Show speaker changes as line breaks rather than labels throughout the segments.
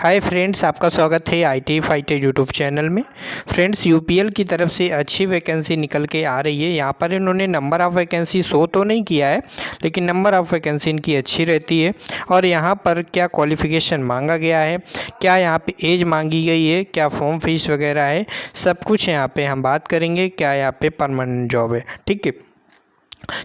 Hi friends, आपका स्वागत है IT फाइटर यूट्यूब चैनल में। फ्रेंड्स, यूपीएल की तरफ से अच्छी वैकेंसी निकल के आ रही है। यहाँ पर इन्होंने नंबर ऑफ़ वैकेंसी शो तो नहीं किया है, लेकिन नंबर ऑफ़ वैकेंसी इनकी अच्छी रहती है। और यहाँ पर क्या क्वालिफ़िकेशन मांगा गया है, क्या यहाँ पे एज मांगी गई है, क्या फॉर्म फीस वगैरह है, सब कुछ यहाँ पे हम बात करेंगे। क्या यहाँ पे परमानेंट जॉब है, ठीक है।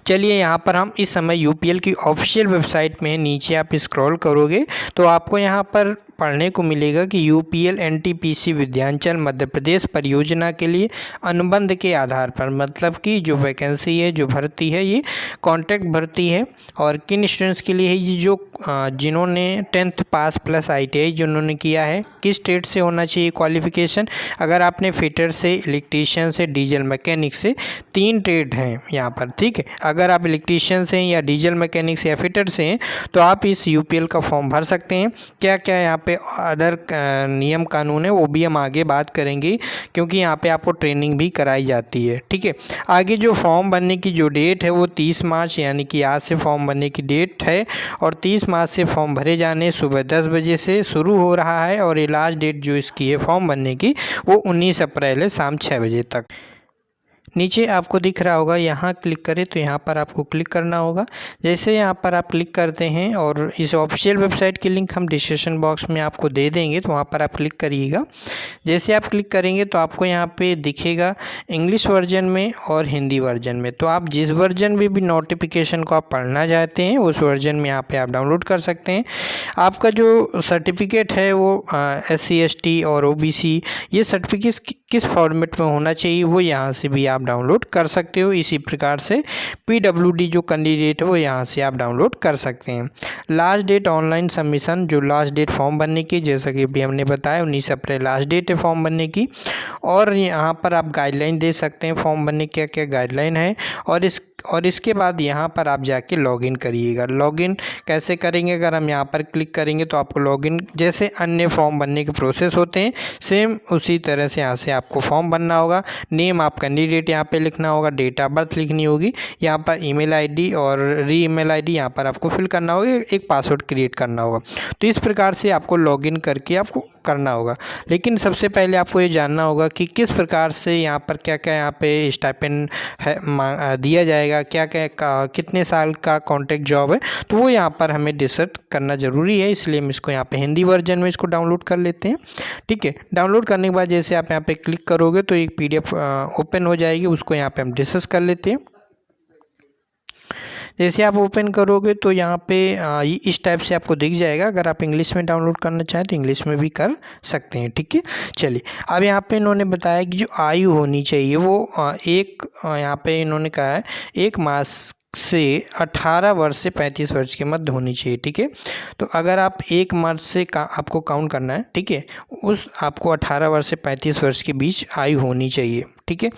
चलिए, यहाँ पर हम इस समय यूपीएल की ऑफिशियल वेबसाइट में नीचे आप स्क्रॉल करोगे तो आपको यहाँ पर पढ़ने को मिलेगा कि यूपीएल एनटीपीसी विंध्याचल मध्य प्रदेश परियोजना के लिए अनुबंध के आधार पर, मतलब कि जो वैकेंसी है, जो भर्ती है, ये कॉन्ट्रैक्ट भर्ती है। और किन स्टूडेंट्स के लिए है ये, जो जिन्होंने 10th पास प्लस ITI जिन्होंने किया है। किस ट्रेड से होना चाहिए क्वालिफिकेशन? अगर आपने फिटर से, इलेक्ट्रीशियन से, डीजल मैकेनिक से, 3 ट्रेड हैं यहाँ पर, ठीक है। अगर आप इलेक्ट्रीशियन से या डीजल मैकेनिक से या फिटर से हैं तो आप इस यूपीएल का फॉर्म भर सकते हैं। क्या क्या यहाँ पे अदर नियम कानून है वो भी हम आगे बात करेंगे, क्योंकि यहाँ पे आपको ट्रेनिंग भी कराई जाती है, ठीक है। आगे जो फॉर्म भरने की जो डेट है वो 30 मार्च, यानी कि आज से फॉर्म भरने की डेट है। और 30 मार्च से फॉर्म भरे जाने सुबह 10 बजे से शुरू हो रहा है। और ये लास्ट डेट जो इसकी है फॉर्म भरने की वो 19 अप्रैल है, शाम 6 बजे तक। नीचे आपको दिख रहा होगा, यहाँ क्लिक करें तो यहाँ पर आपको क्लिक करना होगा। जैसे यहाँ पर आप क्लिक करते हैं, और इस ऑफिशियल वेबसाइट की लिंक हम डिस्क्रिप्शन बॉक्स में आपको दे देंगे, तो वहाँ पर आप क्लिक करिएगा। जैसे आप क्लिक करेंगे तो आपको यहाँ पे दिखेगा इंग्लिश वर्जन में और हिंदी वर्जन में। तो आप जिस वर्जन में भी नोटिफिकेशन को आप पढ़ना चाहते हैं उस वर्जन में यहाँ पर आप डाउनलोड कर सकते हैं। आपका जो सर्टिफिकेट है वो SC ST और OBC ये सर्टिफिकेट किस फॉर्मेट में होना चाहिए वो यहाँ से भी आप डाउनलोड कर सकते हो। इसी प्रकार से PWD जो कैंडिडेट है वो यहाँ से आप डाउनलोड कर सकते हैं। लास्ट डेट ऑनलाइन सबमिशन, जो लास्ट डेट फॉर्म भरने की, जैसा कि अभी हमने बताया 19 अप्रैल लास्ट डेट है फॉर्म भरने की। और यहाँ पर आप गाइडलाइन दे सकते हैं फॉर्म भरने क्या क्या गाइडलाइन है। और इसके बाद यहाँ पर आप जाके लॉगिन करिएगा। लॉगिन कैसे करेंगे? अगर हम यहाँ पर क्लिक करेंगे तो आपको लॉगिन, जैसे अन्य फॉर्म भरने के प्रोसेस होते हैं सेम उसी तरह से यहाँ से आपको फॉर्म भरना होगा। नेम आप कैंडिडेट यहाँ पे लिखना होगा, डेट ऑफ बर्थ लिखनी होगी, यहाँ पर ईमेल ID और ईमेल ID यहाँ पर आपको फिल करना होगा, एक पासवर्ड क्रिएट करना होगा। तो इस प्रकार से आपको लॉगिन करके आपको करना होगा। लेकिन सबसे पहले आपको ये जानना होगा कि किस प्रकार से यहाँ पर क्या क्या यहाँ पे स्टाइपेंड है दिया जाएगा, क्या क्या कितने साल का कॉन्ट्रैक्ट जॉब है, तो वो यहाँ पर हमें डिसाइड करना ज़रूरी है। इसलिए हम इसको यहाँ पे हिंदी वर्जन में इसको डाउनलोड कर लेते हैं, ठीक है। डाउनलोड करने के बाद जैसे आप यहाँ पे क्लिक करोगे तो एक PDF ओपन हो जाएगी, उसको यहाँ पे हम डिस्कस कर लेते हैं। जैसे आप ओपन करोगे तो यहाँ पे इस टाइप से आपको दिख जाएगा। अगर आप इंग्लिश में डाउनलोड करना चाहें तो इंग्लिश में भी कर सकते हैं, ठीक है। चलिए, अब यहाँ पे इन्होंने बताया कि जो आयु होनी चाहिए वो यहाँ पे इन्होंने कहा है 1 मास से 18 वर्ष से 35 वर्ष के मध्य होनी चाहिए, ठीक है। तो अगर आप 1 मार्च से आपको काउंट करना है, ठीक है, उस आपको 18 वर्ष से 35 वर्ष के बीच आयु होनी चाहिए, ठीक है।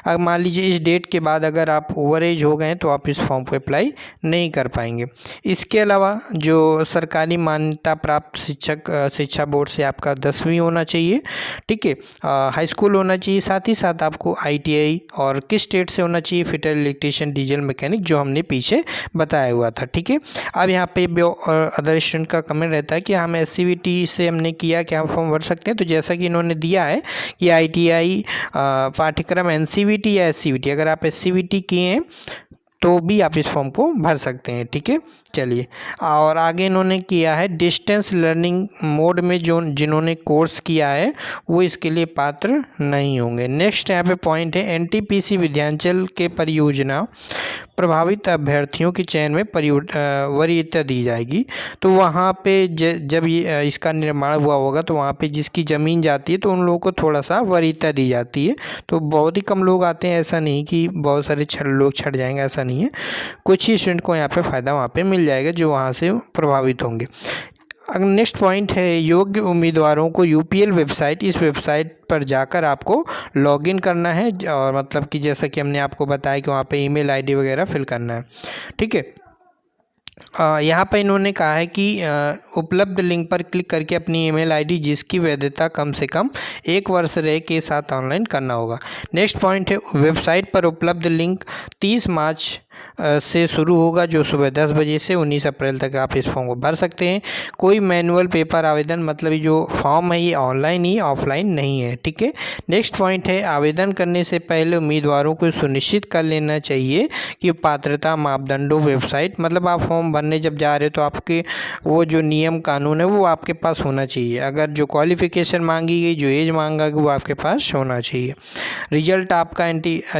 अब मान लीजिए इस डेट के बाद अगर आप ओवर एज हो गए तो आप इस फॉर्म को अप्लाई नहीं कर पाएंगे। इसके अलावा जो सरकारी मान्यता प्राप्त शिक्षा बोर्ड से आपका 10वीं होना चाहिए, ठीक है। हाई स्कूल होना चाहिए। साथ ही साथ आपको ITI और किस स्टेट से होना चाहिए, फिटर, इलेक्ट्रीशियन, डीजल मैकेनिक, जो हमने पीछे बताया हुआ था, ठीक है। अब यहाँ पे अदर स्टूडेंट का कमेंट रहता है कि हम SCVT से हमने किया, क्या हम फॉर्म भर सकते हैं? तो जैसा कि इन्होंने दिया है कि ITI पाठ्यक्रम NCVT या SCVT, अगर आप SCVT किए हैं तो भी आप इस फॉर्म को भर सकते हैं, ठीक है। चलिए, और आगे इन्होंने किया है डिस्टेंस लर्निंग मोड में जिन्होंने कोर्स किया है वो इसके लिए पात्र नहीं होंगे। नेक्स्ट यहाँ पे पॉइंट है NTPC विंध्याचल के परियोजना प्रभावित अभ्यर्थियों के चयन में वरीयता दी जाएगी। तो वहाँ पे जब ये इसका निर्माण हुआ होगा तो वहाँ पे जिसकी ज़मीन जाती है तो उन लोगों को थोड़ा सा वरीयता दी जाती है। तो बहुत ही कम लोग आते हैं, ऐसा नहीं कि बहुत सारे लोग छट जाएंगे, ऐसा नहीं है। कुछ ही स्टूडेंट को यहाँ पे फ़ायदा वहाँ पे मिल जाएगा जो वहाँ से प्रभावित होंगे। नेक्स्ट पॉइंट है योग्य उम्मीदवारों को यूपीएल वेबसाइट, इस वेबसाइट पर जाकर आपको लॉगिन करना है। और मतलब कि जैसा कि हमने आपको बताया कि वहाँ पे ईमेल ID वगैरह फिल करना है, ठीक है। यहाँ पर इन्होंने कहा है कि उपलब्ध लिंक पर क्लिक करके अपनी ईमेल ID जिसकी वैधता कम से कम 1 वर्ष रहे के साथ ऑनलाइन करना होगा। नेक्स्ट पॉइंट है वेबसाइट पर उपलब्ध लिंक 30 मार्च से शुरू होगा, जो सुबह 10 बजे से 19 अप्रैल तक आप इस फॉर्म को भर सकते हैं। कोई मैनुअल पेपर आवेदन, मतलब ये जो फॉर्म है ये ऑनलाइन ही, ऑफलाइन नहीं है, ठीक है। नेक्स्ट पॉइंट है, आवेदन करने से पहले उम्मीदवारों को सुनिश्चित कर लेना चाहिए कि पात्रता मापदंडों वेबसाइट, मतलब आप फॉर्म भरने जब जा रहे हो तो आपके वो जो नियम कानून है वो आपके पास होना चाहिए। अगर जो क्वालिफ़िकेशन मांगी गई, जो एज मांगा गया, वो आपके पास होना चाहिए। रिजल्ट आपका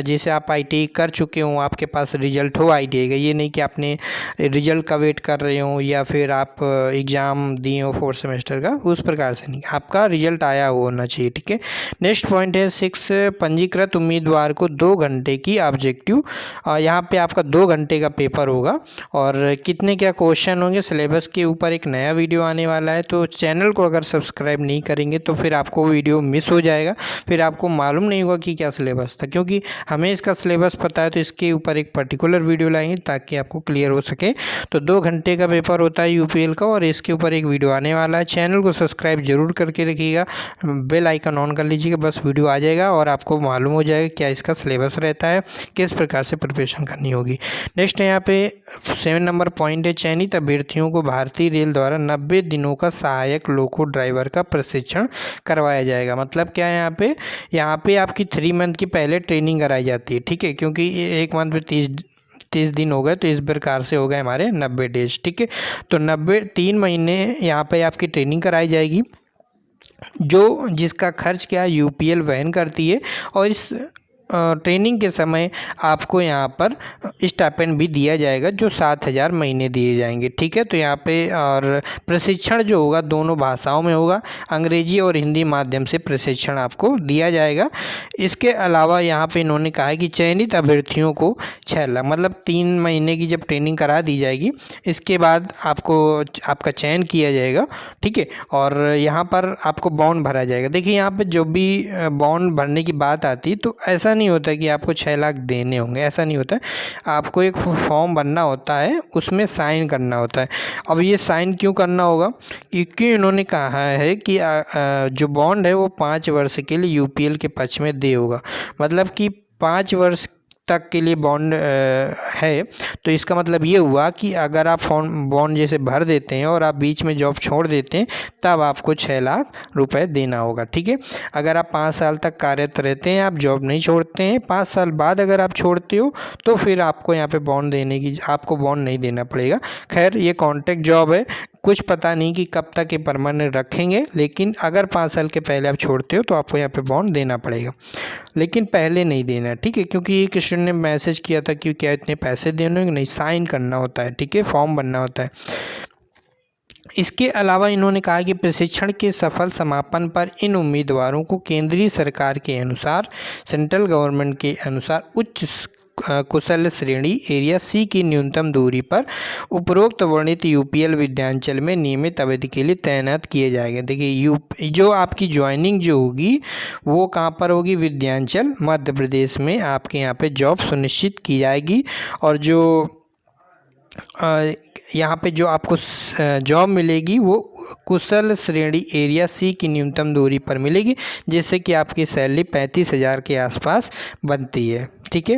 जैसे आप ITI कर चुके हो, आपके पास रिजल्ट हो ITI का, ये नहीं कि आपने रिजल्ट का वेट कर रहे हो या फिर आप एग्ज़ाम दिए हो 4th सेमेस्टर का, उस प्रकार से नहीं, आपका रिजल्ट आया होना चाहिए, ठीक है। नेक्स्ट पॉइंट है 6, पंजीकृत उम्मीदवार को 2 घंटे की ऑब्जेक्टिव, यहाँ पे आपका 2 घंटे का पेपर होगा और कितने क्या क्वेश्चन होंगे, सिलेबस के ऊपर एक नया वीडियो आने वाला है। तो चैनल को अगर सब्सक्राइब नहीं करेंगे तो फिर आपको वीडियो मिस हो जाएगा, फिर आपको मालूम नहीं होगा कि क्या सिलेबस था, क्योंकि हमें इसका सिलेबस पता है तो इसके ऊपर एक पर्टिकुलर वीडियो लाएंगे ताकि आपको क्लियर हो सके। तो 2 घंटे का पेपर होता है UPL का और इसके ऊपर एक वीडियो आने वाला है। चैनल को सब्सक्राइब जरूर करके रखिएगा, बेल आइकन ऑन कर लीजिएगा, बस वीडियो आ जाएगा और आपको मालूम हो जाएगा क्या इसका सिलेबस रहता है, किस प्रकार से प्रिपरेशन करनी होगी। नेक्स्ट यहाँ पे 7 नंबर पॉइंट है, चयनित अभ्यर्थियों को भारतीय रेल द्वारा 90 दिनों का सहायक लोको ड्राइवर का प्रशिक्षण करवाया जाएगा। मतलब क्या है, यहाँ पे आपकी 3 मंथ की पहले ट्रेनिंग कराई जाती है, ठीक है, क्योंकि 1 मंथ में 30 दिन हो गए तो इस प्रकार से हो गए हमारे 90 डेज, ठीक है। तो 3 महीने यहाँ पे आपकी ट्रेनिंग कराई जाएगी, जिसका खर्च क्या UPL वहन करती है। और इस ट्रेनिंग के समय आपको यहाँ पर स्टाइपेंड भी दिया जाएगा, जो 7,000 महीने दिए जाएंगे, ठीक है। तो यहाँ पे और प्रशिक्षण जो होगा दोनों भाषाओं में होगा, अंग्रेजी और हिंदी माध्यम से प्रशिक्षण आपको दिया जाएगा। इसके अलावा यहाँ पे इन्होंने कहा है कि चयनित अभ्यर्थियों को 6 लाख, मतलब 3 महीने की जब ट्रेनिंग करा दी जाएगी, इसके बाद आपका चयन किया जाएगा, ठीक है। और यहाँ पर आपको बॉन्ड भरा जाएगा। देखिए यहाँ पर जो भी बॉन्ड भरने की बात आती तो ऐसा नहीं होता कि आपको 6 लाख देने होंगे, ऐसा नहीं होता है। आपको एक फॉर्म भरना होता है, उसमें साइन करना होता है। अब ये साइन क्यों करना होगा, क्योंकि इन्होंने कहा है कि जो बॉन्ड है वो 5 वर्ष के लिए UPL के पक्ष में दे होगा, मतलब कि 5 वर्ष तक के लिए बॉन्ड है। तो इसका मतलब ये हुआ कि अगर आप बॉन्ड जैसे भर देते हैं और आप बीच में जॉब छोड़ देते हैं तब आपको 6 लाख रुपए देना होगा, ठीक है। अगर आप 5 साल तक कार्यरत रहते हैं, आप जॉब नहीं छोड़ते हैं, 5 साल बाद अगर आप छोड़ते हो तो फिर आपको यहाँ पे आपको बॉन्ड नहीं देना पड़ेगा। खैर ये कॉन्ट्रैक्ट जॉब है, कुछ पता नहीं कि कब तक ये परमानेंट रखेंगे, लेकिन अगर 5 साल के पहले आप छोड़ते हो तो आपको यहाँ पे बॉन्ड देना पड़ेगा, लेकिन पहले नहीं देना, ठीक है। क्योंकि एक स्टूडेंट ने मैसेज किया था कि क्या इतने पैसे देने होंगे, नहीं, साइन करना होता है, ठीक है, फॉर्म भरना होता है। इसके अलावा इन्होंने कहा कि प्रशिक्षण के सफल समापन पर इन उम्मीदवारों को केंद्रीय सरकार के अनुसार, सेंट्रल गवर्नमेंट के अनुसार उच्च कुशल श्रेणी एरिया C की न्यूनतम दूरी पर उपरोक्त वर्णित UPL विद्यांचल में नियमित अवधि के लिए तैनात किए जाएंगे। देखिए जो आपकी ज्वाइनिंग जो होगी वो कहाँ पर होगी, विद्यांचल मध्य प्रदेश में आपके यहाँ पे जॉब सुनिश्चित की जाएगी। और जो यहाँ पे जो आपको जॉब मिलेगी वो कुशल श्रेणी एरिया C की न्यूनतम दूरी पर मिलेगी, जिससे कि आपकी सैलरी 35,000 के आसपास बनती है, ठीक है।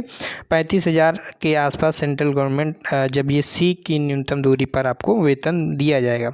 35,000 के आसपास सेंट्रल गवर्नमेंट जब ये C की न्यूनतम दूरी पर आपको वेतन दिया जाएगा।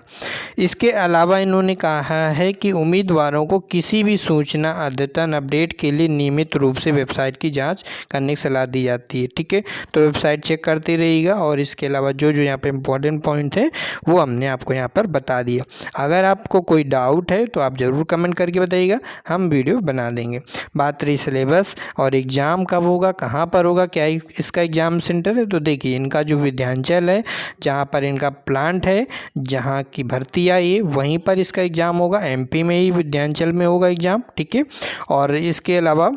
इसके अलावा इन्होंने कहा है कि उम्मीदवारों को किसी भी सूचना अद्यतन अपडेट के लिए नियमित रूप से वेबसाइट की जांच करने की सलाह दी जाती है, ठीक है। तो वेबसाइट चेक करते रहिएगा। और इसके अलावा जो यहाँ पे इम्पोर्टेंट पॉइंट है वो हमने आपको यहाँ पर बता दिया। अगर आपको कोई डाउट है तो आप ज़रूर कमेंट करके बताइएगा, हम वीडियो बना देंगे। बात रही सिलेबस और एग्ज़ाम कब होगा, कहाँ पर होगा, क्या इसका एग्ज़ाम सेंटर है, तो देखिए इनका जो विद्यांचल है जहाँ पर इनका प्लांट है, जहाँ की भर्ती आई है वहीं पर इसका एग्ज़ाम होगा, MP में ही विद्यांचल में होगा एग्ज़ाम, ठीक है। और इसके अलावा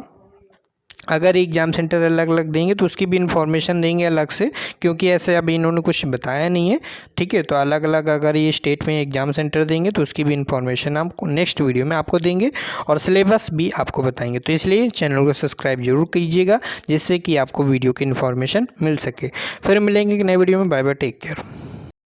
अगर एग्ज़ाम सेंटर अलग अलग देंगे तो उसकी भी इन्फॉर्मेशन देंगे अलग से, क्योंकि ऐसे अभी इन्होंने कुछ बताया नहीं है, ठीक है। तो अलग अलग अगर ये स्टेट में एग्ज़ाम सेंटर देंगे तो उसकी भी इन्फॉर्मेशन हम नेक्स्ट वीडियो में आपको देंगे और सिलेबस भी आपको बताएंगे। तो इसलिए चैनल को सब्सक्राइब जरूर कीजिएगा, जिससे कि आपको वीडियो की इन्फॉर्मेशन मिल सके। फिर मिलेंगे एक नए वीडियो में। Bye bye, take care.